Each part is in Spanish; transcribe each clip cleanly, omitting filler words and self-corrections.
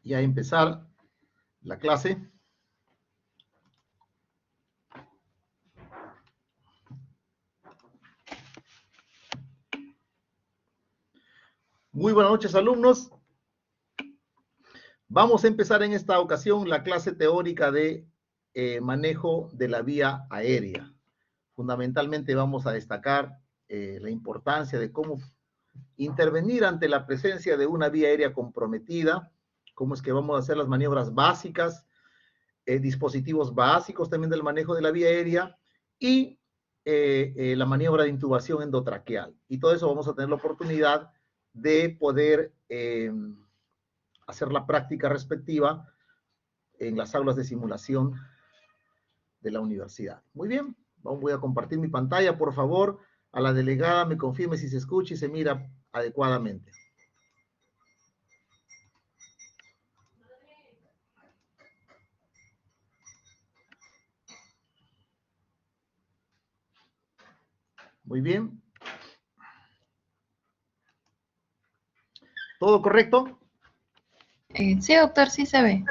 ya empezar la clase. Muy buenas noches, alumnos. Vamos a empezar en esta ocasión la clase teórica de manejo de la vía aérea. Fundamentalmente vamos a destacar la importancia de cómo intervenir ante la presencia de una vía aérea comprometida, cómo es que vamos a hacer las maniobras básicas, dispositivos básicos también del manejo de la vía aérea y la maniobra de intubación endotraqueal. Y todo eso vamos a tener la oportunidad de poder hacer la práctica respectiva en las aulas de simulación de la universidad. Muy bien, voy a compartir mi pantalla, por favor. A la delegada me confirme si se escucha y se mira adecuadamente. Muy bien. ¿Todo correcto? Sí, doctor, sí se ve.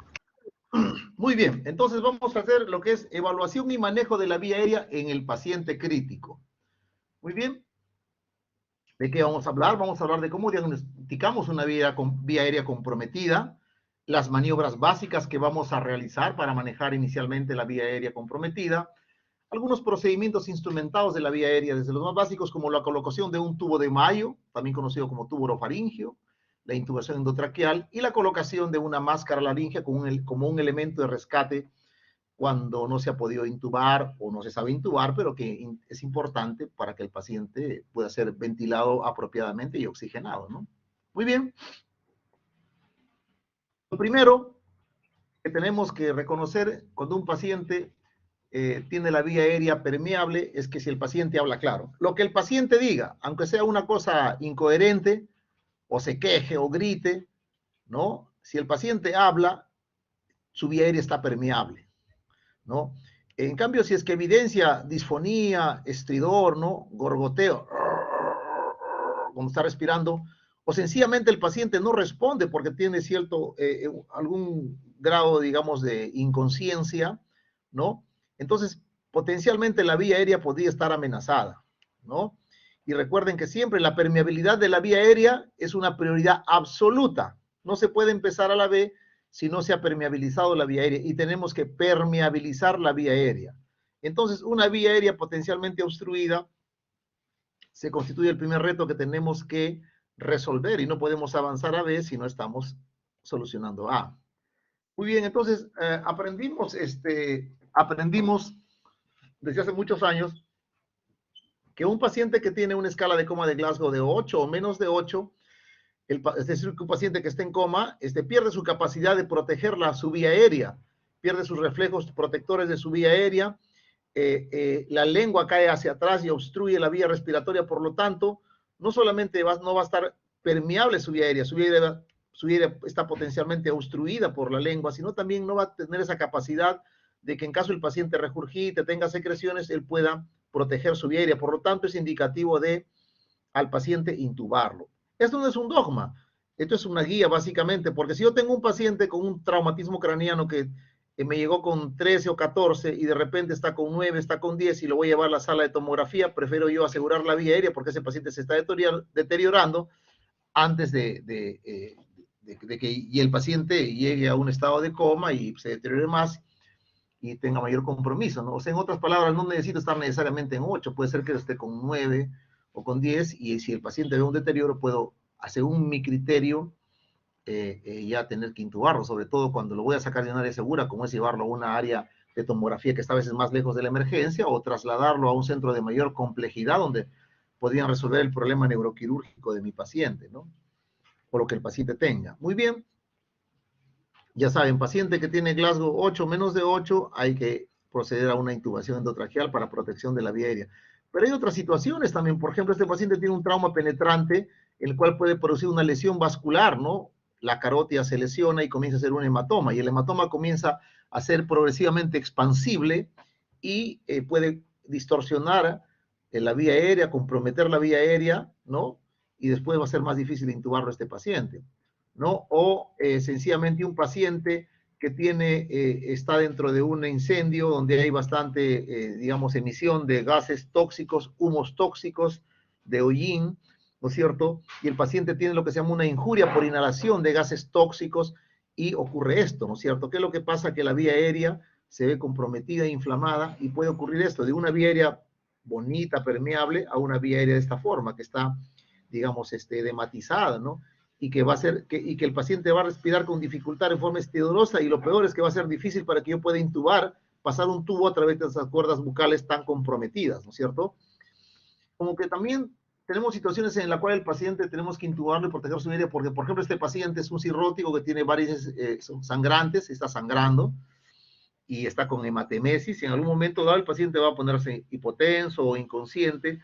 Muy bien, entonces vamos a hacer lo que es evaluación y manejo de la vía aérea en el paciente crítico. Muy bien. ¿De qué vamos a hablar? Vamos a hablar de cómo diagnosticamos una vía aérea comprometida, las maniobras básicas que vamos a realizar para manejar inicialmente la vía aérea comprometida, algunos procedimientos instrumentados de la vía aérea, desde los más básicos como la colocación de un tubo de Mayo, también conocido como tubo orofaringio, la intubación endotraqueal y la colocación de una máscara laríngea como un elemento de rescate cuando no se ha podido intubar o no se sabe intubar, pero que es importante para que el paciente pueda ser ventilado apropiadamente y oxigenado, ¿no? Muy bien. Lo primero que tenemos que reconocer cuando un paciente tiene la vía aérea permeable es que si el paciente habla claro. Lo que el paciente diga, aunque sea una cosa incoherente, o se queje o grite, ¿no? Si el paciente habla, su vía aérea está permeable, ¿no? En cambio, si es que evidencia disfonía, estridor, ¿no? Gorgoteo, como está respirando, o sencillamente el paciente no responde porque tiene cierto, algún grado, digamos, de inconsciencia, ¿no? Entonces, potencialmente la vía aérea podría estar amenazada, ¿no? Y recuerden que siempre la permeabilidad de la vía aérea es una prioridad absoluta. No se puede empezar a la B si no se ha permeabilizado la vía aérea y tenemos que permeabilizar la vía aérea. Entonces, una vía aérea potencialmente obstruida se constituye el primer reto que tenemos que resolver y no podemos avanzar a B si no estamos solucionando A. Muy bien, entonces aprendimos desde hace muchos años que un paciente que tiene una escala de coma de Glasgow de 8 o menos de 8, es decir, que un paciente que está en coma, pierde su capacidad de proteger su vía aérea, pierde sus reflejos protectores de su vía aérea, la lengua cae hacia atrás y obstruye la vía respiratoria, por lo tanto, no solamente no va a estar permeable su vía aérea está potencialmente obstruida por la lengua, sino también no va a tener esa capacidad de que en caso el paciente regurgite, tenga secreciones, él pueda proteger su vía aérea. Por lo tanto, es indicativo de al paciente intubarlo. Esto no es un dogma, esto es una guía básicamente, porque si yo tengo un paciente con un traumatismo craneano que me llegó con 13 o 14 y de repente está con 9, está con 10 y lo voy a llevar a la sala de tomografía, prefiero yo asegurar la vía aérea porque ese paciente se está deteriorando antes de que el paciente llegue a un estado de coma y se deteriore más y tenga mayor compromiso, ¿no? O sea, en otras palabras, no necesito estar necesariamente en 8, puede ser que esté con 9 o con 10 y si el paciente ve un deterioro, puedo, según mi criterio, ya tener que intubarlo, sobre todo cuando lo voy a sacar de un área segura, como es llevarlo a una área de tomografía que está a veces más lejos de la emergencia, o trasladarlo a un centro de mayor complejidad donde podrían resolver el problema neuroquirúrgico de mi paciente, ¿no? O lo que el paciente tenga. Muy bien. Ya saben, paciente que tiene Glasgow 8, menos de 8, hay que proceder a una intubación endotraqueal para protección de la vía aérea. Pero hay otras situaciones también. Por ejemplo, este paciente tiene un trauma penetrante, el cual puede producir una lesión vascular, ¿no? La carótida se lesiona y comienza a ser un hematoma, y el hematoma comienza a ser progresivamente expansible y puede distorsionar la vía aérea, comprometer la vía aérea, ¿no? Y después va a ser más difícil intubarlo a este paciente. ¿no? O sencillamente un paciente que está dentro de un incendio donde hay bastante, digamos, emisión de gases tóxicos, humos tóxicos, de hollín, ¿no es cierto? Y el paciente tiene lo que se llama una injuria por inhalación de gases tóxicos y ocurre esto, ¿no es cierto? ¿Qué es lo que pasa? Que la vía aérea se ve comprometida e inflamada y puede ocurrir esto, de una vía aérea bonita, permeable, a una vía aérea de esta forma, que está, digamos, edematizada, ¿no? Y que va a ser, y que el paciente va a respirar con dificultad en forma estridorosa, y lo peor es que va a ser difícil para que yo pueda intubar, pasar un tubo a través de esas cuerdas bucales tan comprometidas, ¿no es cierto? Como que también tenemos situaciones en las cuales el paciente tenemos que intubarlo y proteger su vida, porque, por ejemplo, este paciente es un cirrótico que tiene varices sangrantes, está sangrando, y está con hematemesis, y en algún momento dado el paciente va a ponerse hipotenso o inconsciente,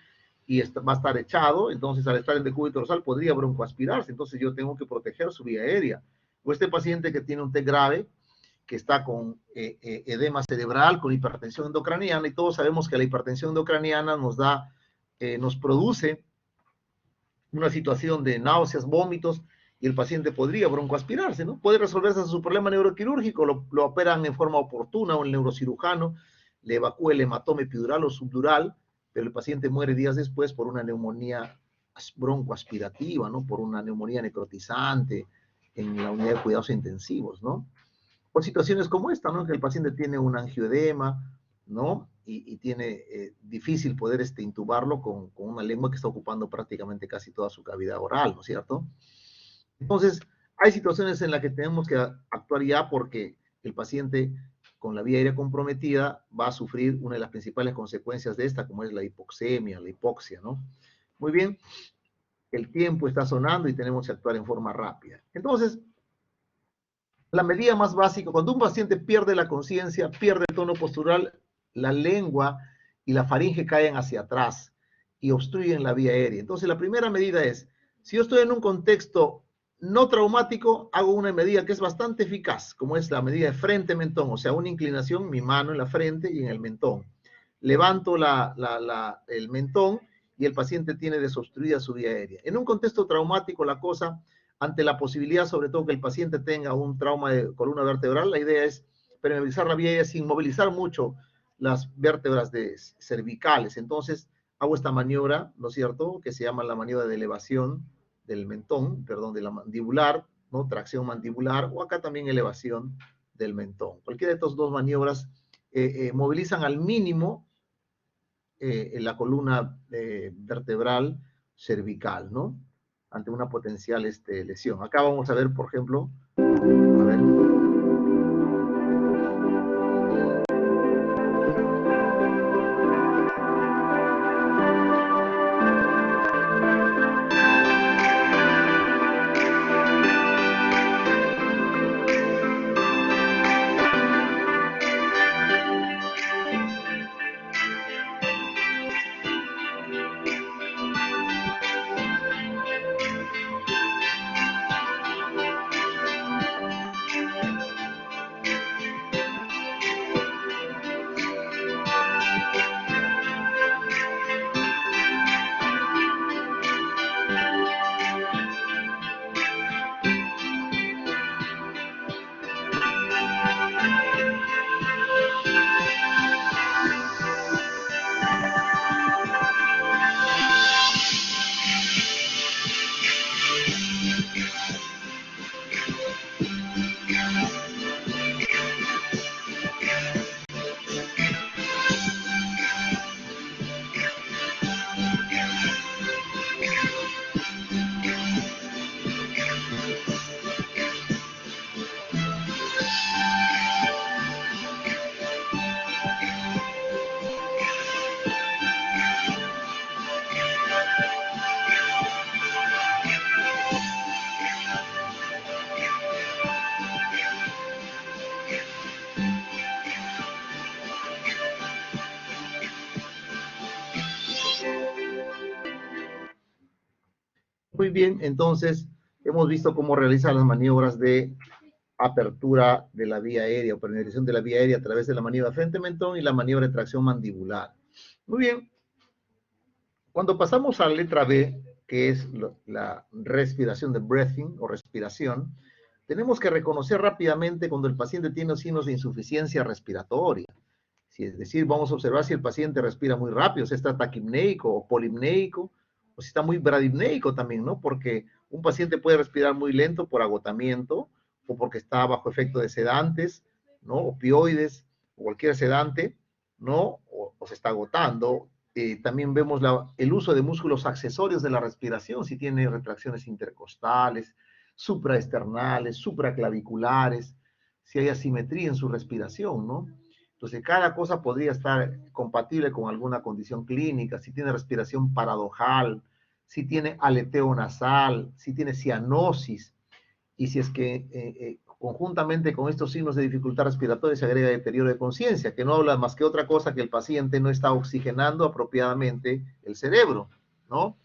y va a estar echado, entonces al estar en decúbito dorsal podría broncoaspirarse, entonces yo tengo que proteger su vía aérea. O este paciente que tiene un TEC grave, que está con edema cerebral, con hipertensión endocraniana, y todos sabemos que la hipertensión endocraniana nos produce una situación de náuseas, vómitos, y el paciente podría broncoaspirarse, ¿no? Puede resolverse su problema neuroquirúrgico, lo operan en forma oportuna, o el neurocirujano le evacúa el hematoma epidural o subdural, pero el paciente muere días después por una neumonía broncoaspirativa, ¿no? Por una neumonía necrotizante en la unidad de cuidados intensivos, ¿no? O situaciones como esta, ¿no? Que el paciente tiene un angioedema, ¿no? Y tiene difícil poder intubarlo con una lengua que está ocupando prácticamente casi toda su cavidad oral, ¿no es cierto? Entonces, hay situaciones en las que tenemos que actuar ya, porque el paciente con la vía aérea comprometida va a sufrir una de las principales consecuencias de esta, como es la hipoxemia, la hipoxia, ¿no? Muy bien, el tiempo está sonando y tenemos que actuar en forma rápida. Entonces, la medida más básica, cuando un paciente pierde la conciencia, pierde el tono postural, la lengua y la faringe caen hacia atrás y obstruyen la vía aérea. Entonces, la primera medida es, si yo estoy en un contexto no traumático, hago una medida que es bastante eficaz, como es la medida de frente-mentón, o sea, una inclinación, mi mano en la frente y en el mentón. Levanto el mentón y el paciente tiene desobstruida su vía aérea. En un contexto traumático, la cosa, ante la posibilidad, sobre todo, que el paciente tenga un trauma de columna vertebral, la idea es permeabilizar la vía aérea sin movilizar mucho las vértebras cervicales. Entonces, hago esta maniobra, ¿no es cierto?, que se llama la maniobra de elevación del mentón, perdón, de la mandibular, ¿no? Tracción mandibular, o acá también elevación del mentón. Cualquiera de estas dos maniobras movilizan al mínimo en la columna vertebral cervical, ¿no? Ante una potencial lesión. Acá vamos a ver, por ejemplo, a ver. Muy bien, entonces hemos visto cómo realizar las maniobras de apertura de la vía aérea o permeabilización de la vía aérea a través de la maniobra frente-mentón y la maniobra de tracción mandibular. Muy bien, cuando pasamos a la letra B, que es la respiración de breathing o respiración, tenemos que reconocer rápidamente cuando el paciente tiene signos de insuficiencia respiratoria. Es decir, vamos a observar si el paciente respira muy rápido, si está taquipneico o polipneico, o si está muy bradipneico también, ¿no? Porque un paciente puede respirar muy lento por agotamiento o porque está bajo efecto de sedantes, ¿no? Opioides o cualquier sedante, ¿no? O se está agotando. También vemos el uso de músculos accesorios de la respiración, si tiene retracciones intercostales, supraesternales, supraclaviculares, si hay asimetría en su respiración, ¿no? Entonces, cada cosa podría estar compatible con alguna condición clínica, si tiene respiración paradojal, si tiene aleteo nasal, si tiene cianosis, y si es que conjuntamente con estos signos de dificultad respiratoria se agrega deterioro de conciencia, que no habla más que otra cosa que el paciente no está oxigenando apropiadamente el cerebro, ¿no?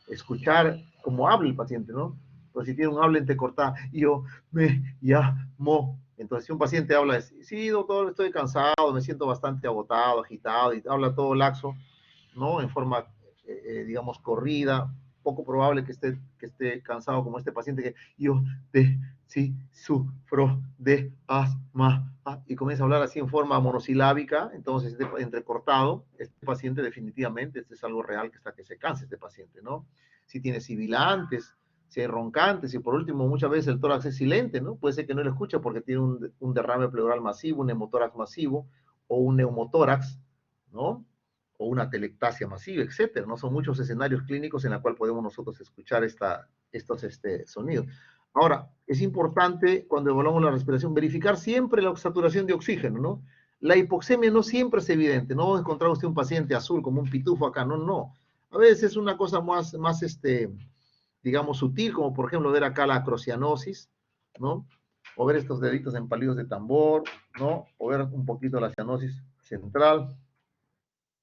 Escuchar cómo habla el paciente, ¿no? Pues si tiene un habla entrecortada, yo me llamo. Entonces, si un paciente habla, sí, doctor, estoy cansado, me siento bastante agotado, agitado, y habla todo laxo, ¿no? En forma, digamos, corrida, poco probable que esté cansado como este paciente que yo sí sufro de asma, y comienza a hablar así en forma monosilábica, entonces entrecortado, este paciente definitivamente, este es algo real que se cansa este paciente, ¿no? Si tiene sibilantes, si hay roncantes, y por último, muchas veces el tórax es silente, ¿no? Puede ser que no lo escuche porque tiene un derrame pleural masivo, un hemotórax masivo, o un neumotórax, ¿no? O una telectasia masiva, etcétera, ¿no? Son muchos escenarios clínicos en los cuales podemos nosotros escuchar estos sonidos. Ahora, es importante cuando evaluamos la respiración verificar siempre la saturación de oxígeno, ¿no? La hipoxemia no siempre es evidente, no va a encontrar usted un paciente azul como un pitufo acá, no, no. A veces es una cosa más digamos, sutil, como por ejemplo ver acá la acrocianosis, ¿no? O ver estos deditos empalidos de tambor, ¿no? O ver un poquito la cianosis central,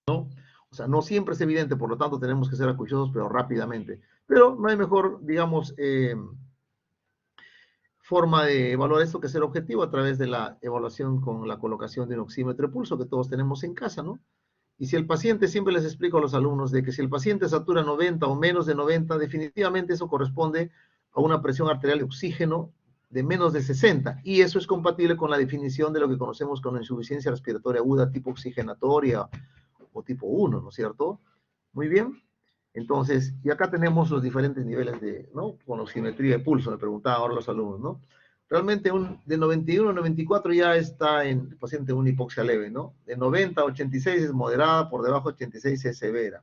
¿no? O sea, no siempre es evidente, por lo tanto tenemos que ser acuciosos, pero rápidamente. Pero no hay mejor, digamos, forma de evaluar esto que ser objetivo a través de la evaluación con la colocación de un oxímetro de pulso que todos tenemos en casa, ¿no? Y si el paciente, siempre les explico a los alumnos de que si el paciente satura 90 o menos de 90, definitivamente eso corresponde a una presión arterial de oxígeno de menos de 60, y eso es compatible con la definición de lo que conocemos como insuficiencia respiratoria aguda tipo oxigenatoria o tipo 1, ¿no es cierto? Muy bien. Entonces, y acá tenemos los diferentes niveles de, ¿no? Con oximetría de pulso, me preguntaban ahora los alumnos, ¿no? Realmente de 91 a 94 ya está en el paciente una hipoxia leve, ¿no? De 90 a 86 es moderada, por debajo de 86 es severa.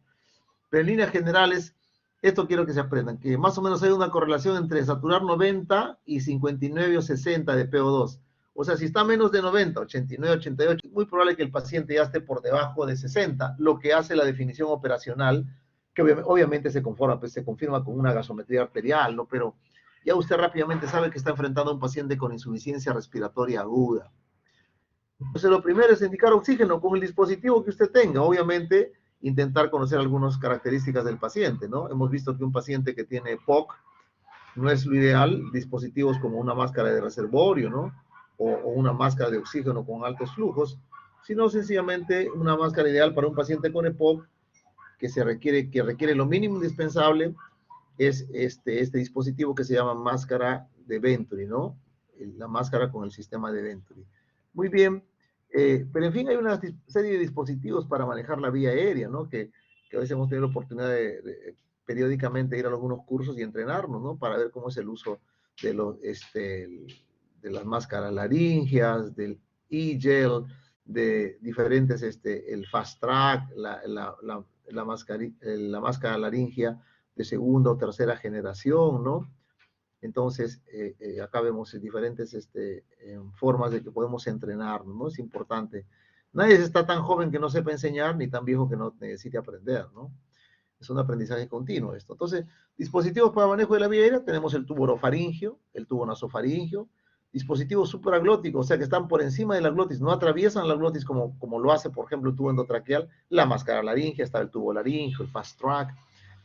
Pero en líneas generales, esto quiero que se aprendan, que más o menos hay una correlación entre saturar 90 y 59 o 60 de PO2. O sea, si está menos de 90, 89, 88, es muy probable que el paciente ya esté por debajo de 60, lo que hace la definición operacional, que obviamente se conforma, pues se confirma con una gasometría arterial, ¿no? Pero ya usted rápidamente sabe que está enfrentando a un paciente con insuficiencia respiratoria aguda. Entonces, lo primero es indicar oxígeno con el dispositivo que usted tenga. Obviamente, intentar conocer algunas características del paciente, ¿no? Hemos visto que un paciente que tiene POC no es lo ideal, dispositivos como una máscara de reservorio, ¿no? O una máscara de oxígeno con altos flujos, sino sencillamente una máscara ideal para un paciente con EPOC que requiere lo mínimo indispensable es este dispositivo que se llama máscara de Venturi, ¿no? La máscara con el sistema de Venturi. Muy bien, pero en fin hay una serie de dispositivos para manejar la vía aérea, ¿no? Que a veces hemos tenido la oportunidad de periódicamente ir a algunos cursos y entrenarnos, ¿no? Para ver cómo es el uso de, de las máscaras laringeas, del e-gel, de diferentes, el fast track, la máscara laringea de segunda o tercera generación, ¿no? Entonces, acá vemos diferentes formas de que podemos entrenarnos, ¿no? Es importante. Nadie está tan joven que no sepa enseñar, ni tan viejo que no necesite aprender, ¿no? Es un aprendizaje continuo esto. Entonces, dispositivos para manejo de la vía aérea, tenemos el tubo orofaringio, el tubo nasofaringio, dispositivos supraglóticos, o sea que están por encima de la glotis, no atraviesan la glotis como lo hace, por ejemplo, el tubo endotraqueal, la máscara laringea, está el tubo laringio, el fast track,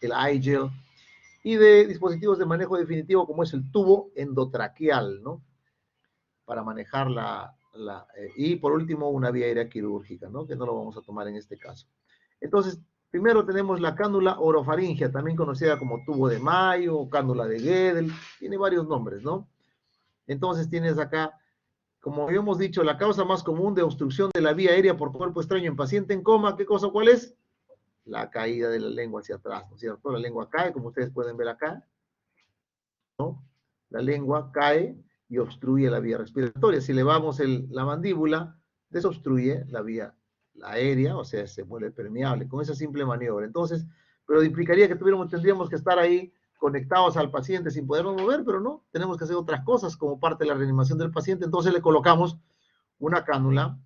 el iGel, y de dispositivos de manejo definitivo como es el tubo endotraqueal, ¿no? Para manejar y por último una vía aérea quirúrgica, ¿no? Que no lo vamos a tomar en este caso. Entonces, Primero tenemos la cánula orofaringea, también conocida como tubo de Mayo o cánula de Gödel, tiene varios nombres, ¿no? Entonces tienes acá, como habíamos dicho, la causa más común de obstrucción de la vía aérea por cuerpo extraño en paciente en coma, ¿qué cosa cuál es? La caída de la lengua hacia atrás, ¿no es cierto? La lengua cae, como ustedes pueden ver acá, ¿no? La lengua cae y obstruye la vía respiratoria. Si elevamos la mandíbula, desobstruye la vía aérea, o sea, se vuelve permeable con esa simple maniobra. Entonces, pero implicaría que tendríamos que estar ahí conectados al paciente sin podernos mover, pero no, tenemos que hacer otras cosas como parte de la reanimación del paciente. Entonces le colocamos una cánula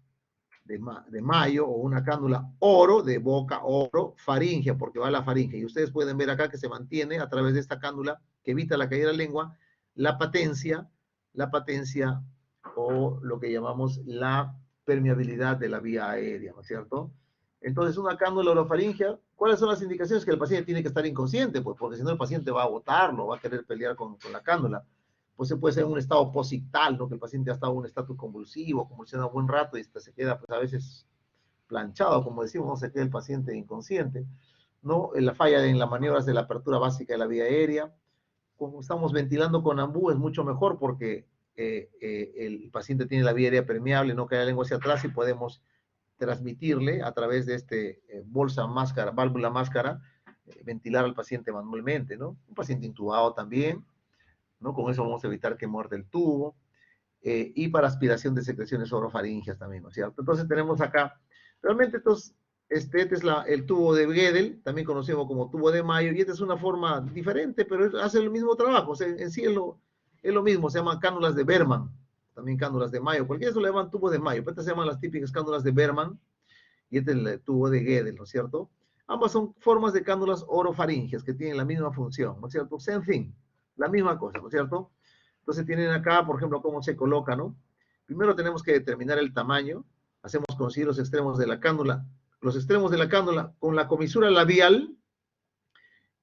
de Mayo o una cánula oro, de boca oro, faringea, porque va a la faringe. Y ustedes pueden ver acá que se mantiene a través de esta cánula que evita la caída de la lengua, la patencia o lo que llamamos la permeabilidad de la vía aérea, ¿no es cierto? Entonces, una cánula orofaringea, ¿cuáles son las indicaciones? Que el paciente tiene que estar inconsciente, pues, porque si no el paciente va a botarlo, va a querer pelear con la cánula. Pues se puede ser en un estado posictal, ¿no? Que el paciente ha estado en un estado convulsivo, convulsiona un buen rato y se queda, pues, a veces planchado, como decimos, no se queda el paciente inconsciente, ¿no? La falla en las maniobras de la apertura básica de la vía aérea. Como estamos ventilando con ambú, es mucho mejor porque el paciente tiene la vía aérea permeable, no cae la lengua hacia atrás y podemos transmitirle a través de este bolsa máscara, válvula máscara, ventilar al paciente manualmente, ¿no? Un paciente intubado también, ¿no? Con eso vamos a evitar que muerde el tubo. Y para aspiración de secreciones orofaringeas también, ¿no es cierto? Entonces tenemos acá, realmente este es el tubo de Gödel, también conocido como tubo de Mayo, y esta es una forma diferente, pero hace el mismo trabajo, o sea, en sí es lo mismo, se llaman cánulas de Berman, también cánulas de Mayo, cualquiera eso le llaman tubo de Mayo, pero estas se llaman las típicas cánulas de Berman, y este es el tubo de Gödel, ¿no es cierto? Ambas son formas de cánulas orofaringeas que tienen la misma función, ¿no es cierto? Same thing, la misma cosa, ¿no es cierto? Entonces tienen acá, por ejemplo, cómo se coloca, ¿no? Primero tenemos que determinar el tamaño, hacemos conseguir los extremos de la cánula con la comisura labial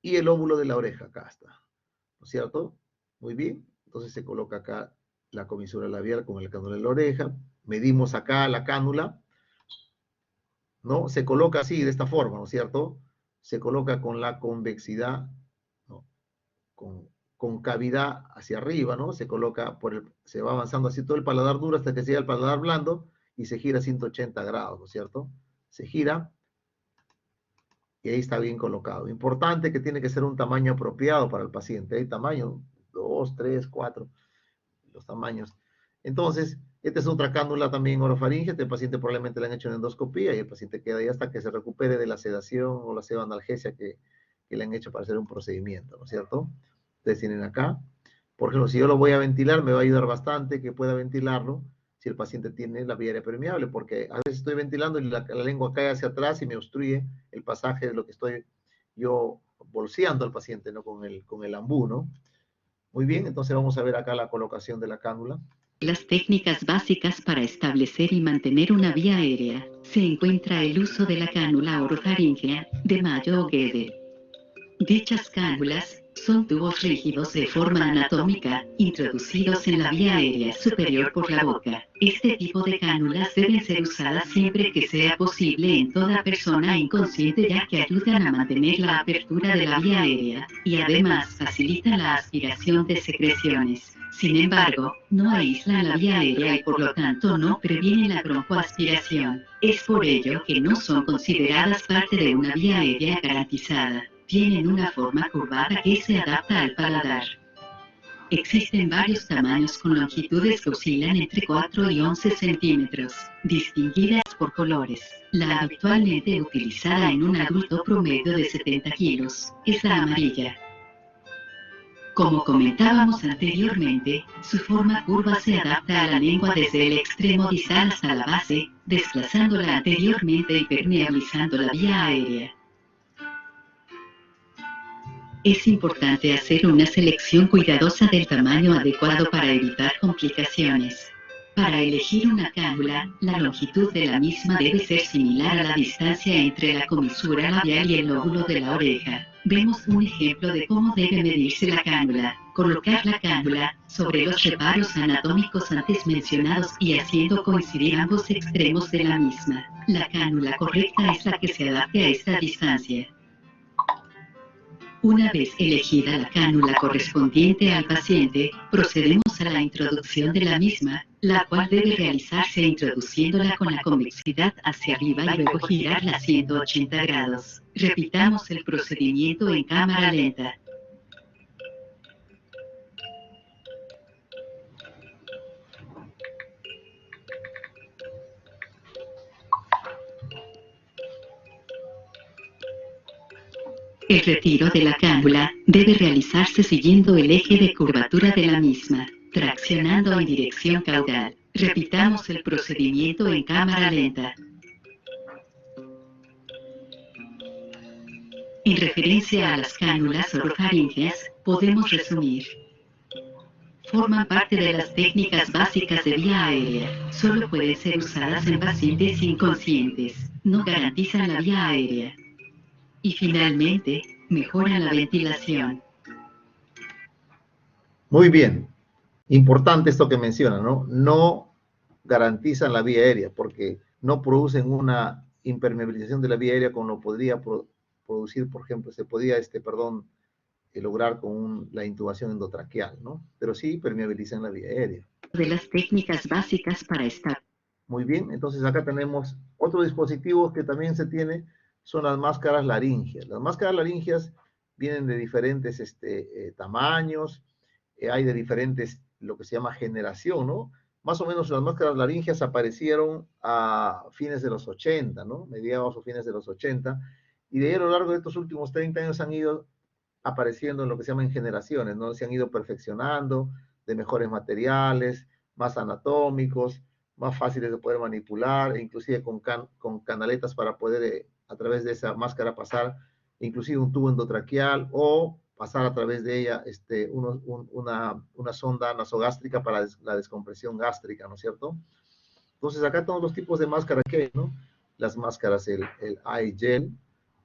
y el óvulo de la oreja, acá está, ¿no es cierto? Muy bien, entonces se coloca acá la comisura labial con el cánula de la oreja, medimos acá la cánula, ¿no? Se coloca así, de esta forma, ¿no es cierto? Se coloca con la convexidad, ¿no? Con cavidad hacia arriba, ¿no? Se coloca se va avanzando así todo el paladar duro hasta que llega al paladar blando y se gira 180 grados, ¿no es cierto? Se gira y ahí está bien colocado. Importante que tiene que ser un tamaño apropiado para el paciente. Hay tamaño 2, 3, 4, los tamaños. Entonces, esta es otra cánula también orofaringea. Este paciente probablemente le han hecho una endoscopía y el paciente queda ahí hasta que se recupere de la sedación o la pseudoanalgesia que le han hecho para hacer un procedimiento, ¿no es cierto? Ustedes tienen acá. Por ejemplo, si yo lo voy a ventilar, me va a ayudar bastante que pueda ventilarlo si el paciente tiene la vía aérea permeable, porque a veces estoy ventilando y la lengua cae hacia atrás y me obstruye el pasaje de lo que estoy yo bolseando al paciente, ¿no? Con el ambú, ¿no? Muy bien, entonces vamos a ver acá la colocación de la cánula. Las técnicas básicas para establecer y mantener una vía aérea. Se encuentra el uso de la cánula orofaringea, de Mayo o Gödel. Dichas cánulas son tubos rígidos de forma anatómica, introducidos en la vía aérea superior por la boca. Este tipo de cánulas deben ser usadas siempre que sea posible en toda persona inconsciente, ya que ayudan a mantener la apertura de la vía aérea, y además facilitan la aspiración de secreciones. Sin embargo, no aíslan la vía aérea y por lo tanto no previenen la broncoaspiración. Es por ello que no son consideradas parte de una vía aérea garantizada. Tienen una forma curvada que se adapta al paladar. Existen varios tamaños con longitudes que oscilan entre 4 y 11 centímetros, distinguidas por colores. La habitualmente utilizada en un adulto promedio de 70 kilos es la amarilla. Como comentábamos anteriormente, su forma curva se adapta a la lengua desde el extremo distal hasta la base, desplazándola anteriormente y permeabilizando la vía aérea. Es importante hacer una selección cuidadosa del tamaño adecuado para evitar complicaciones. Para elegir una cánula, la longitud de la misma debe ser similar a la distancia entre la comisura labial y el lóbulo de la oreja. Vemos un ejemplo de cómo debe medirse la cánula. Colocar la cánula sobre los reparos anatómicos antes mencionados y haciendo coincidir ambos extremos de la misma. La cánula correcta es la que se adapte a esta distancia. Una vez elegida la cánula correspondiente al paciente, procedemos a la introducción de la misma, la cual debe realizarse introduciéndola con la convexidad hacia arriba y luego girarla 180 grados. Repitamos el procedimiento en cámara lenta. El retiro de la cánula debe realizarse siguiendo el eje de curvatura de la misma, traccionando en dirección caudal. Repitamos el procedimiento en cámara lenta. En referencia a las cánulas orofaríngeas, podemos resumir. Forman parte de las técnicas básicas de vía aérea. Solo pueden ser usadas en pacientes inconscientes. No garantizan la vía aérea. Y finalmente, mejoran la ventilación. Muy bien. Importante esto que menciona, ¿no? No garantizan la vía aérea porque no producen una impermeabilización de la vía aérea como lo podría producir, por ejemplo, se podía, lograr con la intubación endotraqueal, ¿no? Pero sí permeabilizan la vía aérea. De las técnicas básicas para esta. Muy bien, entonces acá tenemos otro dispositivo que también se tiene, son las máscaras laringeas. Las máscaras laringeas vienen de diferentes tamaños, hay de diferentes, lo que se llama generación, ¿no? Más o menos las máscaras laringeas aparecieron a fines de los 80, ¿no? Mediados o fines de los 80, y de ahí a lo largo de estos últimos 30 años han ido apareciendo en lo que se llaman generaciones, ¿no? Se han ido perfeccionando de mejores materiales, más anatómicos, más fáciles de poder manipular, e inclusive con canaletas para poder a través de esa máscara pasar inclusive un tubo endotraqueal o pasar a través de ella una sonda nasogástrica para la descompresión gástrica, ¿no es cierto? Entonces acá todos los tipos de máscara que hay, ¿no? Las máscaras, el iGel,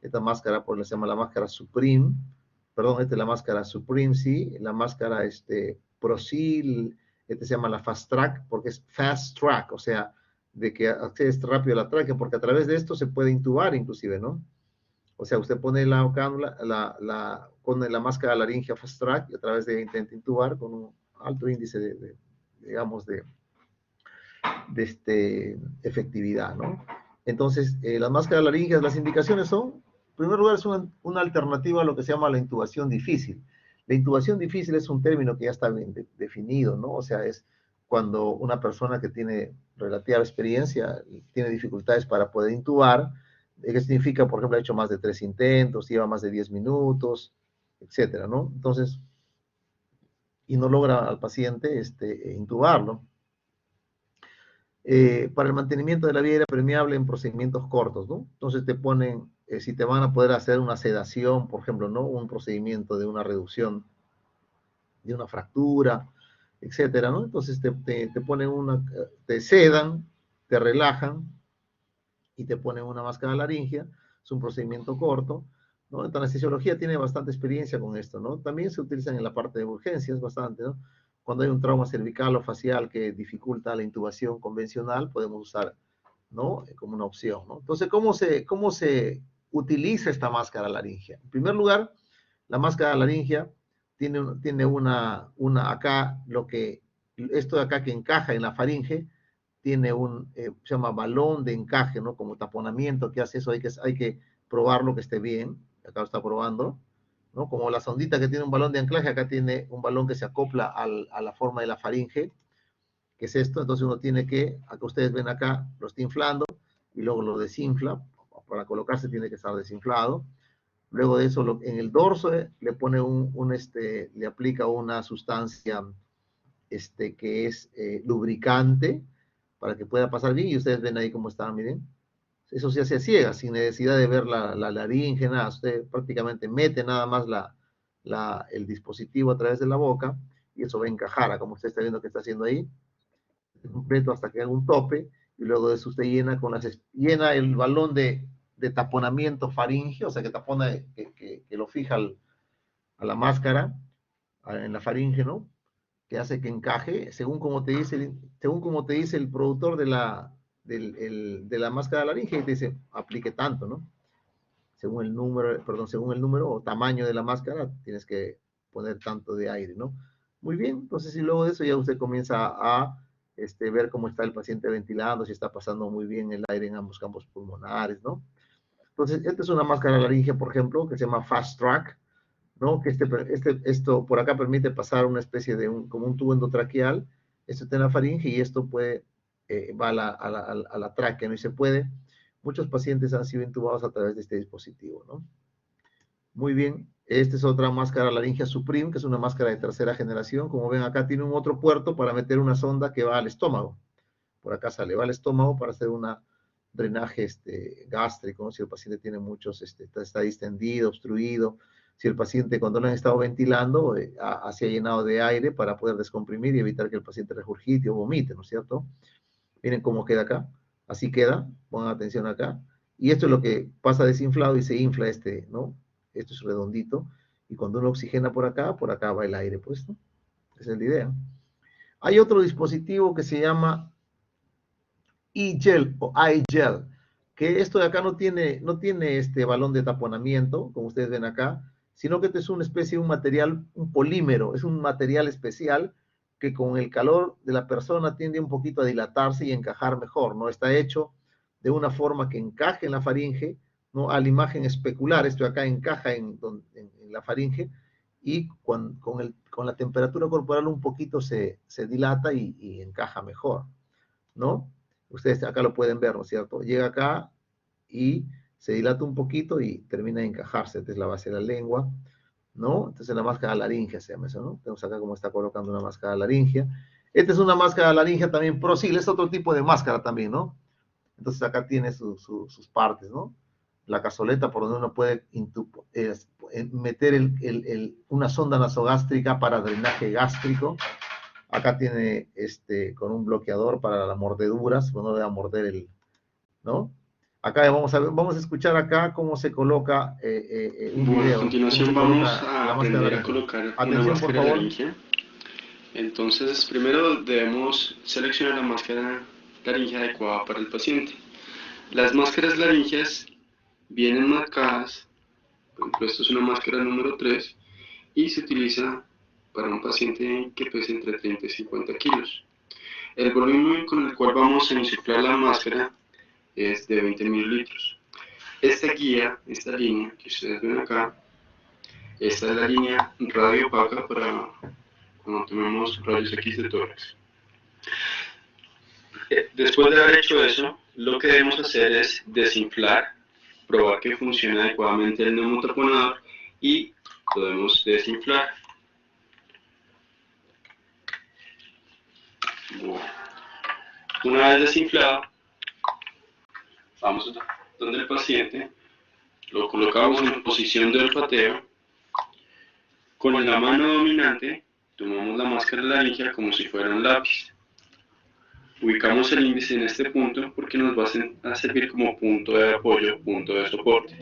esta máscara pues se llama la máscara Supreme, perdón, esta es la máscara Supreme, sí, la máscara Prosil, se llama la Fast Track, porque es Fast Track, o sea, de que accedes rápido a la tráquea, porque a través de esto se puede intubar inclusive, ¿no? O sea, usted pone la cánula, pone la máscara laringea Fast Track y a través de ella intenta intubar con un alto índice digamos, de efectividad, ¿no? Entonces, las máscaras laríngeas, las indicaciones son, en primer lugar, es una alternativa a lo que se llama la intubación difícil. La intubación difícil es un término que ya está bien definido, ¿no? O sea, es cuando una persona que tiene relativa experiencia tiene dificultades para poder intubar, que significa, por ejemplo, ha hecho más de 3 intentos, lleva más de 10 minutos, etcétera, ¿no? Entonces, y no logra al paciente intubarlo. Para el mantenimiento de la vía aérea permeable en procedimientos cortos, ¿no? Entonces te ponen, si te van a poder hacer una sedación, por ejemplo, ¿no? Un procedimiento de una reducción de una fractura, etcétera, ¿no? Entonces te ponen te sedan, te relajan y te ponen una máscara laringea, es un procedimiento corto, ¿no? La anestesiología tiene bastante experiencia con esto, ¿no? También se utilizan en la parte de urgencias bastante, ¿no? Cuando hay un trauma cervical o facial que dificulta la intubación convencional, podemos usar, ¿no? Como una opción, ¿no? Entonces, ¿cómo se utiliza esta máscara laringea? En primer lugar, la máscara laringea tiene acá, esto de acá que encaja en la faringe, tiene se llama balón de encaje, ¿no? Como taponamiento que hace eso, hay que probarlo que esté bien, acá lo está probando, ¿no? Como la sondita que tiene un balón de anclaje, acá tiene un balón que se acopla a la forma de la faringe, que es esto, entonces uno tiene que, acá ustedes ven acá, lo está inflando, y luego lo desinfla, para colocarse tiene que estar desinflado, luego de eso en el dorso le pone le aplica una sustancia que es lubricante, para que pueda pasar bien, y ustedes ven ahí cómo está, miren, eso se hace a ciegas, sin necesidad de ver la laringe, nada, usted prácticamente mete nada más el dispositivo a través de la boca, y eso va a encajar, como usted está viendo que está haciendo ahí, completo hasta que haga un tope, y luego de eso usted llena el balón de de taponamiento faríngeo, o sea, que tapona, que lo fija a la máscara, en la faringe, ¿no? Que hace que encaje, según como te dice el productor de la máscara laringe, y te dice, aplique tanto, ¿no? Según el número, perdón, según el número o tamaño de la máscara, tienes que poner tanto de aire, ¿no? Muy bien, entonces, y luego de eso ya usted comienza a ver cómo está el paciente ventilando, si está pasando muy bien el aire en ambos campos pulmonares, ¿no? Entonces, esta es una máscara laringe, por ejemplo, que se llama Fast Track, ¿no? Que esto por acá permite pasar una especie de como un tubo endotraqueal, esto está en la faringe y esto va a la tráquea, ¿no? Y se puede, muchos pacientes han sido intubados a través de este dispositivo, ¿no? Muy bien, esta es otra máscara laringea Supreme, que es una máscara de tercera generación. Como ven acá tiene un otro puerto para meter una sonda que va al estómago. Por acá sale, va al estómago para hacer un drenaje gástrico, ¿no? Si el paciente tiene muchos, está distendido, obstruido, si el paciente cuando lo han estado ventilando se ha llenado de aire para poder descomprimir y evitar que el paciente regurgite o vomite, ¿no es cierto? Miren cómo queda acá, así queda, pongan atención acá, y esto es lo que pasa desinflado y se infla ¿no? Esto es redondito, y cuando uno oxigena por acá va el aire, pues, ¿no? Esa es la idea. Hay otro dispositivo que se llama e-gel o iGel, que esto de acá no tiene este balón de taponamiento, como ustedes ven acá, sino que este es una especie de un material, un polímero, es un material especial que con el calor de la persona tiende un poquito a dilatarse y encajar mejor, ¿no? Está hecho de una forma que encaje en la faringe, ¿no? A la imagen especular, esto de acá encaja en la faringe y con la temperatura corporal un poquito se dilata y encaja mejor, ¿no? Ustedes acá lo pueden ver, ¿no es cierto? Llega acá y se dilata un poquito y termina de encajarse. Esta es la base de la lengua, ¿no? Entonces la máscara laringea se llama eso, ¿no? Tenemos acá cómo está colocando una máscara laringea. Esta es una máscara laringea también Procil, es otro tipo de máscara también, ¿no? Entonces acá tiene sus partes, ¿no? La cazoleta por donde uno puede meter una sonda nasogástrica para drenaje gástrico. Acá tiene con un bloqueador para las mordeduras, uno debe morder ¿no? Acá vamos a escuchar acá cómo se coloca un Bueno, a video. continuación vamos a aprender a colocar una Atención, por máscara favor. laringea. Entonces, primero debemos seleccionar la máscara laringea adecuada para el paciente. Las máscaras laringeas vienen marcadas, por ejemplo, esta es una máscara número 3 y se utiliza para un paciente que pese entre 30 y 50 kilos. El volumen con el cual vamos a insuflar la máscara es de 20 mililitros. Esta guía, esta línea que ustedes ven acá, esta es la línea radio opaca para cuando tomemos rayos X de tórax. Después de haber hecho eso, lo que debemos hacer es desinflar, probar que funciona adecuadamente el neumotaponador y podemos desinflar. Bueno. Una vez desinflado, vamos donde el paciente, lo colocamos en posición de olfateo. Con la mano dominante tomamos la máscara laringea como si fuera un lápiz. Ubicamos el índice en este punto porque nos va a servir como punto de apoyo, punto de soporte.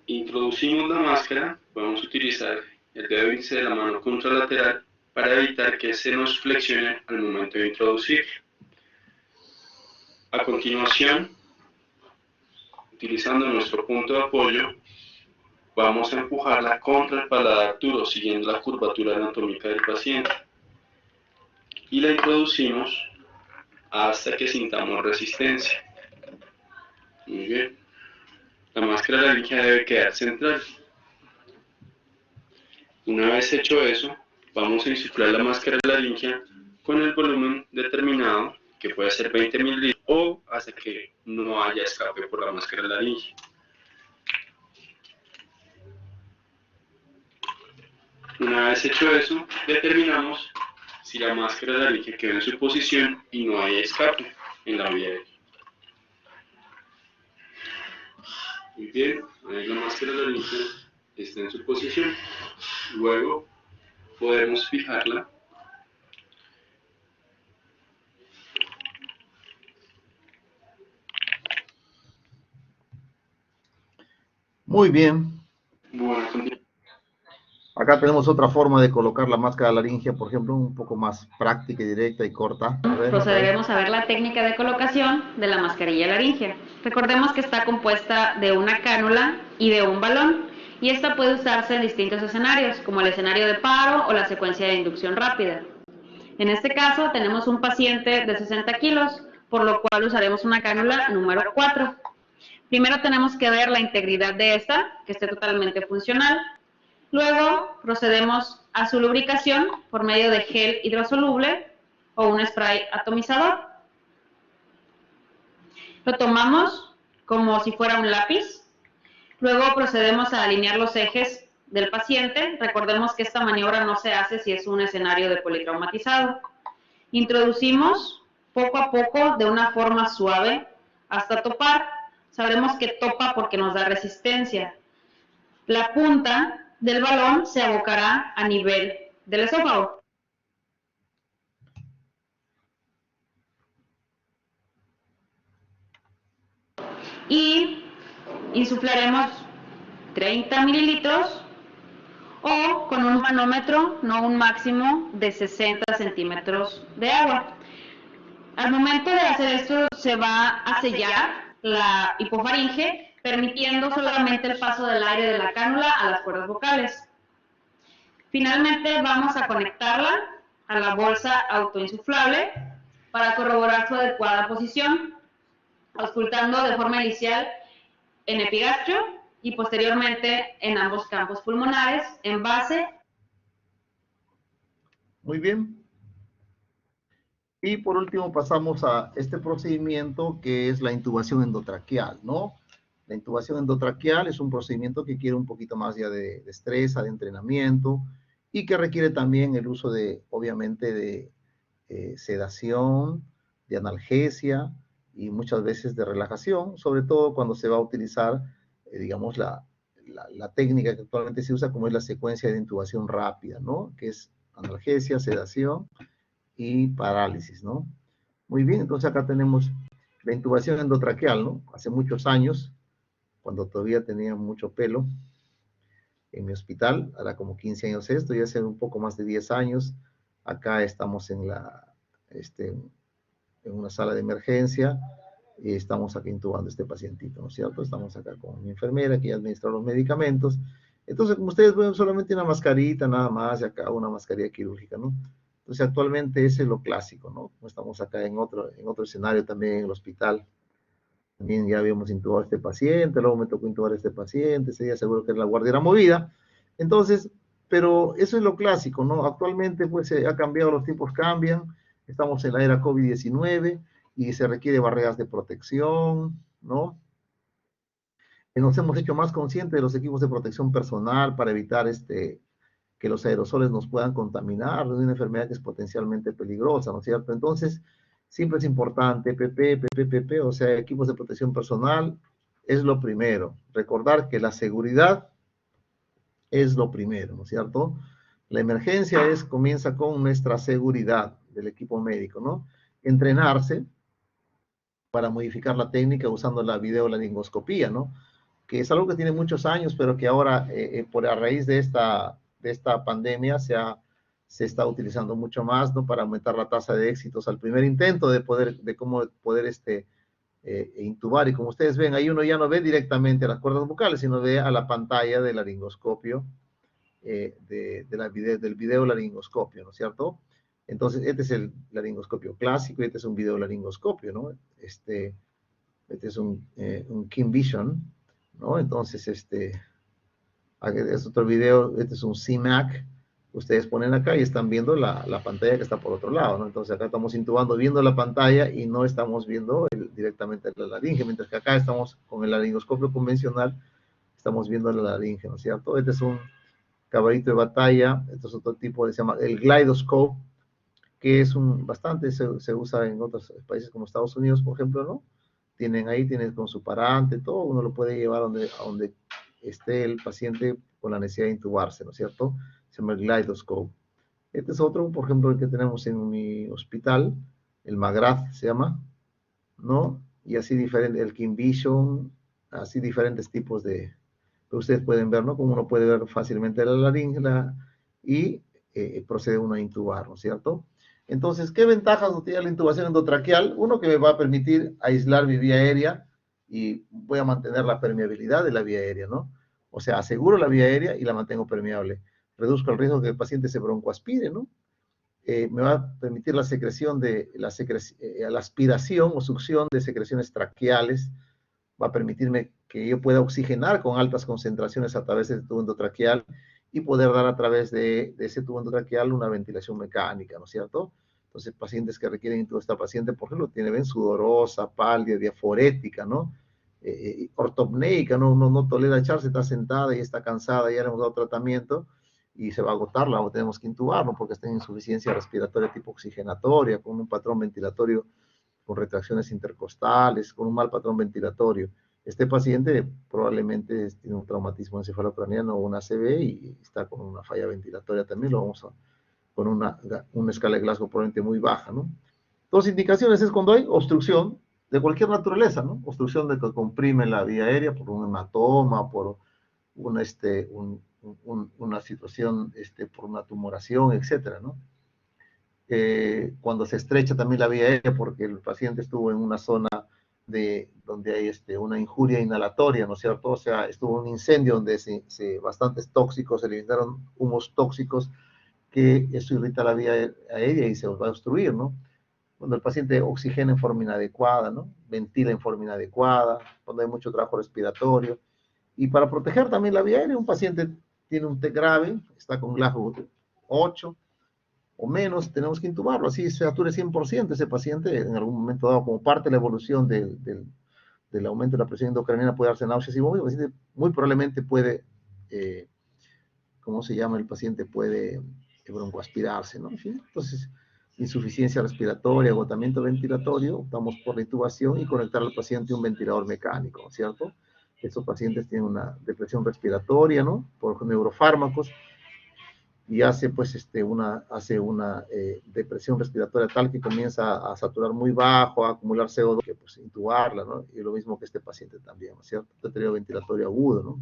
Introducimos la máscara, vamos a utilizar el dedo índice de la mano contralateral para evitar que se nos flexione al momento de introducir. A continuación, utilizando nuestro punto de apoyo, vamos a empujarla contra el paladar duro, siguiendo la curvatura anatómica del paciente. Y la introducimos hasta que sintamos resistencia. Muy bien. La máscara laringea debe quedar central. Una vez hecho eso, vamos a insuflar la máscara laringea con el volumen determinado, que puede ser 20 mililitros o hasta que no haya escape por la máscara laringea. Una vez hecho eso, determinamos si la máscara laringea quedó en su posición y no hay escape en la vía aérea. Muy bien, ahí la máscara laringea está en su posición. Luego podemos fijarla . Muy bien. Bueno, Acá tenemos otra forma de colocar la máscara laringea, por ejemplo, un poco más práctica y directa y corta. A ver, Procederemos a ver la técnica de colocación de la mascarilla laringea. Recordemos que está compuesta de una cánula y de un balón, y esta puede usarse en distintos escenarios, como el escenario de paro o la secuencia de inducción rápida. En este caso tenemos un paciente de 60 kilos, por lo cual usaremos una cánula número 4. Primero tenemos que ver la integridad de esta, que esté totalmente funcional. Luego procedemos a su lubricación por medio de gel hidrosoluble o un spray atomizador. Lo tomamos como si fuera un lápiz. Luego procedemos a alinear los ejes del paciente. Recordemos que esta maniobra no se hace si es un escenario de politraumatizado. Introducimos poco a poco de una forma suave hasta topar. Sabremos que topa porque nos da resistencia. La punta del balón se abocará a nivel del esófago. Y insuflaremos 30 mililitros o con un manómetro, no un máximo de 60 centímetros de agua. Al momento de hacer esto se va a sellar la hipofaringe, permitiendo solamente el paso del aire de la cánula a las cuerdas vocales. Finalmente vamos a conectarla a la bolsa autoinsuflable para corroborar su adecuada posición, auscultando de forma inicial en epigastrio y posteriormente en ambos campos pulmonares en base. muy bien. Y por último pasamos a este procedimiento que es la intubación endotraqueal, ¿no? La intubación endotraqueal es un procedimiento que quiere un poquito más ya de destreza, de entrenamiento, y que requiere también el uso de, obviamente, de sedación, de analgesia y muchas veces de relajación, sobre todo cuando se va a utilizar, digamos, la técnica que actualmente se usa como es la secuencia de intubación rápida, ¿no? Que es analgesia, sedación y parálisis, ¿no? Muy bien, entonces acá tenemos la intubación endotraqueal, ¿no? Hace muchos años, cuando todavía tenía mucho pelo en mi hospital, ahora como 15 años esto, y hace un poco más de 10 años, acá estamos en en una sala de emergencia y estamos aquí intubando a este pacientito, ¿no es cierto? Estamos acá con mi enfermera que ya administra los medicamentos. Entonces, como ustedes ven, solamente una mascarita nada más, y acá una mascarilla quirúrgica, ¿no? Entonces, actualmente ese es lo clásico, ¿no? Estamos acá en otro escenario también en el hospital. También ya habíamos intubado a este paciente, luego me tocó intubar a este paciente, ese día seguro que la guardia era movida. Entonces, pero eso es lo clásico, ¿no? Actualmente, pues, ha cambiado, los tiempos cambian, estamos en la era COVID-19 y se requiere barreras de protección, ¿no? Nos hemos hecho más conscientes de los equipos de protección personal para evitar que los aerosoles nos puedan contaminar de una enfermedad que es potencialmente peligrosa, ¿no es cierto? Entonces, siempre es importante, PP, o sea, equipos de protección personal es lo primero. Recordar que la seguridad es lo primero, ¿no es cierto? La emergencia comienza con nuestra seguridad del equipo médico, ¿no? Entrenarse para modificar la técnica usando la videolaringoscopía, ¿no? Que es algo que tiene muchos años, pero que ahora, por a raíz de esta pandemia, se está utilizando mucho más, ¿no? Para aumentar la tasa de éxitos al primer intento de cómo poder intubar. Y como ustedes ven, ahí uno ya no ve directamente las cuerdas vocales, sino ve a la pantalla del laringoscopio, del videolaringoscopio, ¿no es cierto? Entonces, este es el laringoscopio clásico y este es un videolaringoscopio, ¿no? Este es un Keen Vision, ¿no? Entonces, es otro video, este es un CMAC, ustedes ponen acá y están viendo la pantalla que está por otro lado, ¿no? Entonces acá estamos intubando viendo la pantalla y no estamos viendo directamente la laringe, mientras que acá estamos con el laringoscopio convencional, estamos viendo la laringe, ¿no es cierto? Este es un caballito de batalla, este es otro tipo, se llama el glidoscope, que es bastante, se usa en otros países como Estados Unidos, por ejemplo, ¿no? Tienen con su parante, todo, uno lo puede llevar a donde esté el paciente con la necesidad de intubarse, ¿no es cierto? Se llama el glidoscope. Este es otro, por ejemplo, el que tenemos en mi hospital, el McGrath se llama, ¿no? Y así diferente, el Keen Vision, así diferentes tipos de Ustedes pueden ver, ¿no? Como uno puede ver fácilmente la laringe y procede uno a intubar, ¿no es cierto? Entonces, ¿qué ventajas tiene la intubación endotraqueal? Uno, que me va a permitir aislar mi vía aérea y voy a mantener la permeabilidad de la vía aérea, ¿no? O sea, aseguro la vía aérea y la mantengo permeable. Reduzco el riesgo de que el paciente se broncoaspire, ¿no? Me va a permitir la secreción de la aspiración o succión de secreciones traqueales, va a permitirme que yo pueda oxigenar con altas concentraciones a través del tubo endotraqueal y poder dar a través de ese tubo endotraqueal una ventilación mecánica, ¿no es cierto? Entonces, pacientes que requieren intubar, esta paciente, por ejemplo, tiene ven sudorosa, pálida, diaforética, ¿no? Ortopneica, no tolera echarse, está sentada y está cansada, ya le hemos dado tratamiento y se va a agotarla o tenemos que intubarlo porque está en insuficiencia respiratoria tipo oxigenatoria, con un patrón ventilatorio con retracciones intercostales, con un mal patrón ventilatorio. Este paciente probablemente tiene un traumatismo encefalocraniano o una ACV y está con una falla ventilatoria también, lo vamos a, con una escala de Glasgow probablemente muy baja, ¿no? Dos indicaciones es cuando hay obstrucción de cualquier naturaleza, ¿no? Obstrucción de que comprime la vía aérea por un hematoma, por una situación, por una tumoración, etcétera, ¿no? Cuando se estrecha también la vía aérea porque el paciente estuvo en una zona donde hay una injuria inhalatoria, ¿no es cierto? O sea, estuvo un incendio donde bastantes tóxicos, se eliminaron humos tóxicos, que eso irrita la vía aérea y se va a obstruir, ¿no? Cuando el paciente oxigena en forma inadecuada, ¿no? Ventila en forma inadecuada, cuando hay mucho trabajo respiratorio. Y para proteger también la vía aérea, un paciente tiene un TEC grave, está con Glasgow 8, o menos, tenemos que intubarlo, así se sature 100% ese paciente, en algún momento dado, como parte de la evolución del aumento de la presión endocraniana, puede darse náuseas y vómitos, el paciente muy probablemente puede, ¿cómo se llama? El paciente puede broncoaspirarse, ¿no? En fin, entonces, insuficiencia respiratoria, agotamiento ventilatorio, optamos por la intubación y conectar al paciente a un ventilador mecánico, ¿cierto? Estos pacientes tienen una depresión respiratoria, ¿no? Por neurofármacos, y hace pues una depresión respiratoria tal que comienza a saturar muy bajo, a acumular CO2, que pues intubarla, ¿no? Y lo mismo que este paciente también, ¿no es cierto? Deterioro ventilatorio agudo, ¿no?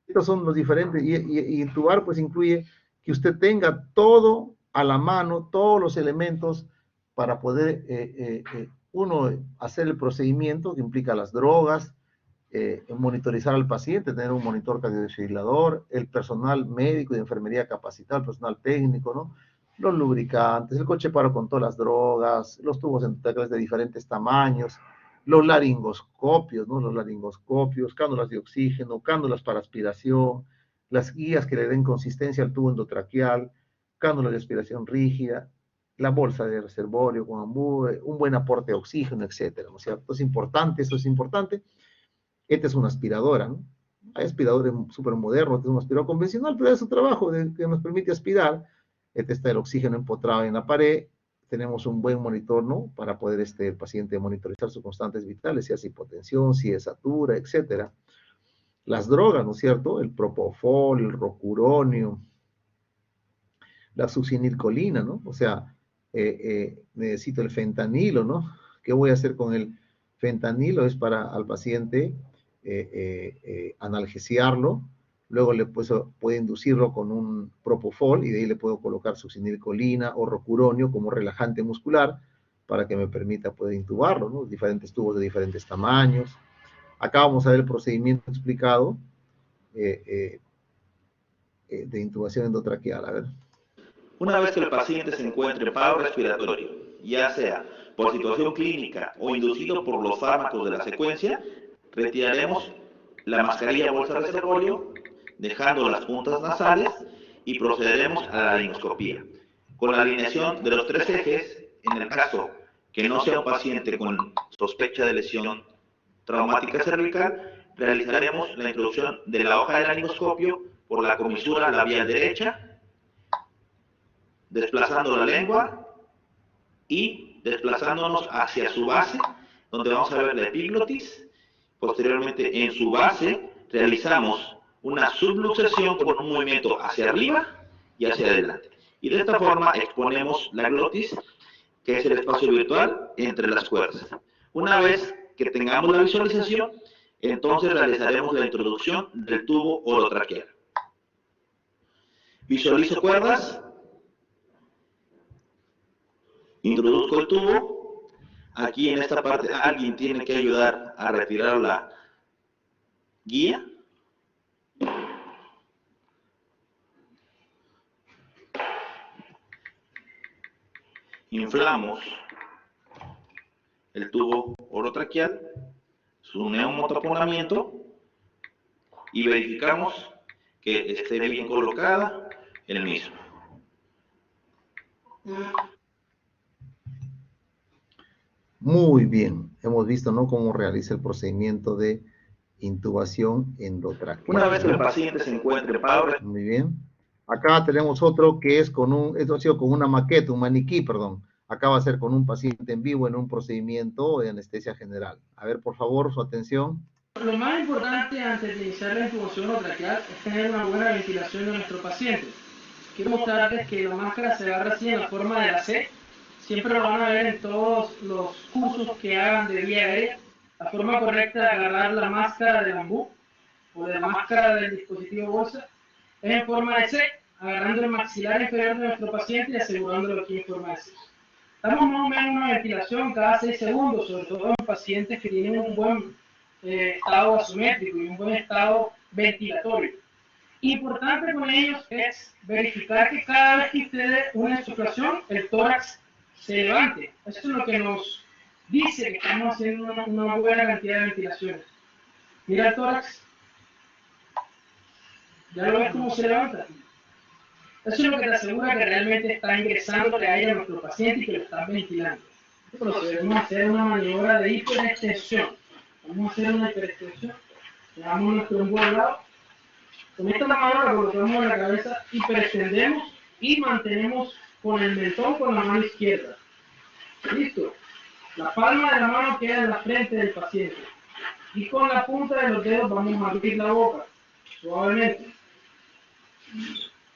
Estos son los diferentes, y intubar pues incluye que usted tenga todo a la mano, todos los elementos para poder, uno, hacer el procedimiento que implica las drogas, monitorizar al paciente, tener un monitor cardiodesfibrilador, el personal médico y de enfermería capacitado, el personal técnico, ¿no? Los lubricantes, el coche paro con todas las drogas, los tubos endotraqueales de diferentes tamaños, los laringoscopios, ¿no? Los laringoscopios, cánulas de oxígeno, cánulas para aspiración, las guías que le den consistencia al tubo endotraqueal, cánulas de aspiración rígida, la bolsa de reservorio con ambú, un buen aporte de oxígeno, etcétera, ¿no es cierto? Es importante, eso es importante. Esta es una aspiradora, ¿no? Hay aspiradores súper modernos, este es un aspirador convencional, pero es su trabajo que nos permite aspirar. Este está el oxígeno empotrado en la pared. Tenemos un buen monitor, ¿no? Para poder el paciente monitorizar sus constantes vitales, si es hipotensión, si es satura, etcétera. Las drogas, ¿no es cierto? El propofol, el rocuronio, la succinilcolina, ¿no? O sea, necesito el fentanilo, ¿no? ¿Qué voy a hacer con el fentanilo? Es para al paciente analgesiarlo, luego puede inducirlo con un propofol y de ahí le puedo colocar succinilcolina o rocuronio como relajante muscular para que me permita poder intubarlo, ¿no? Diferentes tubos de diferentes tamaños. Acá vamos a ver el procedimiento explicado de intubación endotraqueal. A ver. Una vez que el paciente se encuentre en paro respiratorio, ya sea por situación clínica o inducido por los fármacos de la secuencia, retiraremos la mascarilla bolsa reservorio, dejando las puntas nasales y procederemos a la laringoscopía. Con la alineación de los tres ejes, en el caso que no sea un paciente con sospecha de lesión traumática cervical, realizaremos la introducción de la hoja de laringoscopio por la comisura labial derecha, desplazando la lengua y desplazándonos hacia su base, donde vamos a ver la epiglotis. Posteriormente, en su base, realizamos una subluxación con un movimiento hacia arriba y hacia adelante. Y de esta forma exponemos la glotis, que es el espacio virtual entre las cuerdas. Una vez que tengamos la visualización, Entonces realizaremos la introducción del tubo orotraqueal. Visualizo cuerdas, introduzco el tubo. Aquí en esta parte alguien tiene que ayudar a retirar la guía. Inflamos el tubo orotraqueal, su neumotaponamiento, y verificamos que esté bien colocada el mismo. Muy bien, hemos visto, ¿no?, cómo realiza el procedimiento de intubación endotraqueal. Una vez que el paciente se encuentre parado. Muy bien. Acá tenemos otro que es esto ha sido con una maqueta, un maniquí, perdón. Acá va a ser con un paciente en vivo en un procedimiento de anestesia general. A ver, por favor, su atención. Lo más importante antes de iniciar la intubación orotraqueal es tener una buena ventilación de nuestro paciente. Quiero mostrarles que la máscara se agarra así en la forma de la C. Siempre lo van a ver en todos los cursos que hagan de vía aérea. La forma correcta de agarrar la máscara del ambú o de la máscara del dispositivo bolsa es en forma de C, agarrando el maxilar inferior de nuestro paciente y asegurándolo aquí en forma de C. Estamos más o menos en una ventilación cada 6 segundos, sobre todo en pacientes que tienen un buen estado asimétrico y un buen estado ventilatorio. Importante con ellos es verificar que cada vez que usted dé una insuflación, el tórax se levante. Eso es lo que nos dice que estamos haciendo una buena cantidad de ventilaciones. Mira el tórax. ¿Ya lo ves cómo se levanta? Eso es lo que te asegura que realmente está ingresando aire a nuestro paciente y que lo están ventilando. Procedemos a hacer una maniobra de hiperextensión. Vamos a hacer una hiperextensión. Le damos nuestro embudo al lado. Con esta mano la colocamos en la cabeza, hiperextendemos y mantenemos con el mentón con la mano izquierda. Listo. La palma de la mano queda en la frente del paciente. Y con la punta de los dedos vamos a abrir la boca, suavemente.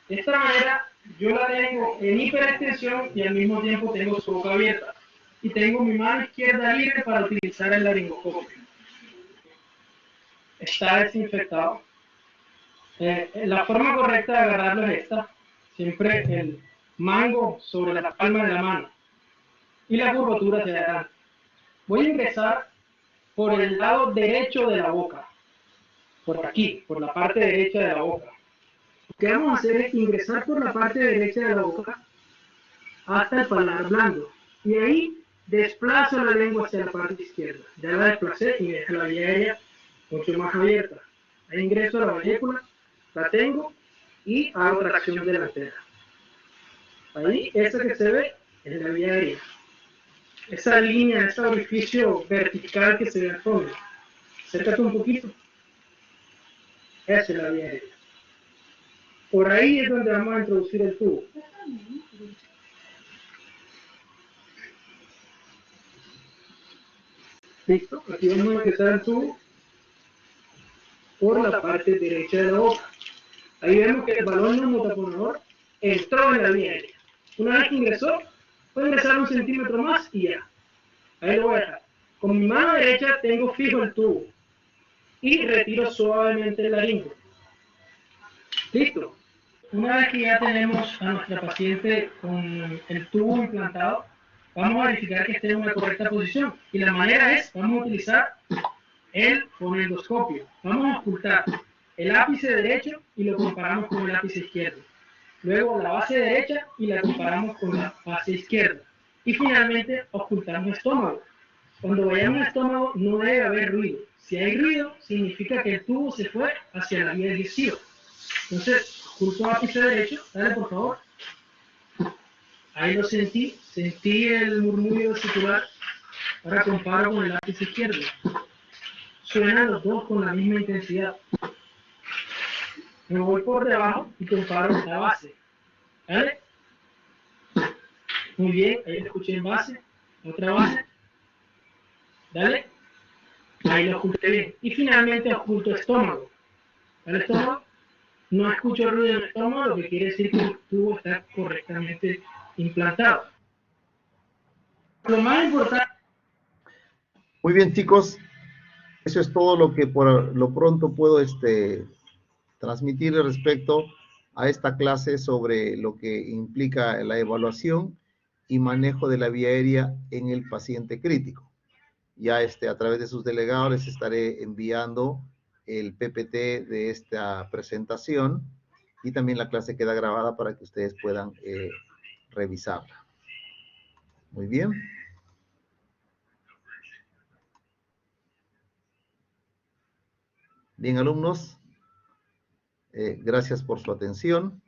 De esta manera yo la tengo en hiperextensión y al mismo tiempo tengo su boca abierta. Y tengo mi mano izquierda libre para utilizar el laringoscopio. Está desinfectado. La forma correcta de agarrarlo es esta. Siempre el mango sobre la palma de la mano. Y la curvatura hacia adelante. Voy a ingresar por el lado derecho de la boca. Por aquí, por la parte derecha de la boca. Lo que vamos a hacer es ingresar por la parte derecha de la boca hasta el paladar blando. Y ahí desplazo la lengua hacia la parte izquierda. Ya la desplacé y dejo la vía aérea mucho más abierta. Ahí ingreso a la vallécula, la tengo y hago tracción delantera. Ahí, esa que se ve es la vía aérea. Esa línea, ese orificio vertical que se ve al fondo. Acércate un poquito. Esa es la vía aérea. Por ahí es donde vamos a introducir el tubo. Listo, aquí vamos a empezar el tubo por la parte derecha de la boca. Ahí vemos que el balón neumotaponador entró en la vía aérea. Una vez que ingresó, puede ingresar 1 centímetro más y ya. Ahí lo voy a dejar. Con mi mano derecha tengo fijo el tubo y retiro suavemente el laringo. Listo. Una vez que ya tenemos a nuestra paciente con el tubo implantado, vamos a verificar que esté en una correcta posición. Y la manera es, vamos a utilizar el fonendoscopio. Vamos a ocultar el ápice derecho y lo comparamos con el ápice izquierdo. Luego la base derecha y la comparamos con la base izquierda. Y finalmente ocultamos el estómago. Cuando vayamos al estómago no debe haber ruido. Si hay ruido, significa que el tubo se fue hacia la vía digestiva. Entonces, oculto ápice derecho, dale por favor. Ahí lo sentí el murmullo vesicular. Ahora comparo con el ápice izquierdo. Suenan los dos con la misma intensidad. Me voy por debajo y comparo la base. ¿Vale? Muy bien, ahí lo escuché en base. Otra base. Dale. Ahí lo oculté bien. Y finalmente oculto estómago. ¿Vale? Estómago. No escucho ruido en el estómago, lo que quiere decir que el tubo está correctamente implantado. Lo más importante. Muy bien, chicos. eso es todo lo que por lo pronto puedo transmitir respecto a esta clase sobre lo que implica la evaluación y manejo de la vía aérea en el paciente crítico. Ya a través de sus delegados les estaré enviando el PPT de esta presentación y también la clase queda grabada para que ustedes puedan revisarla. Muy bien. Bien, alumnos, gracias por su atención.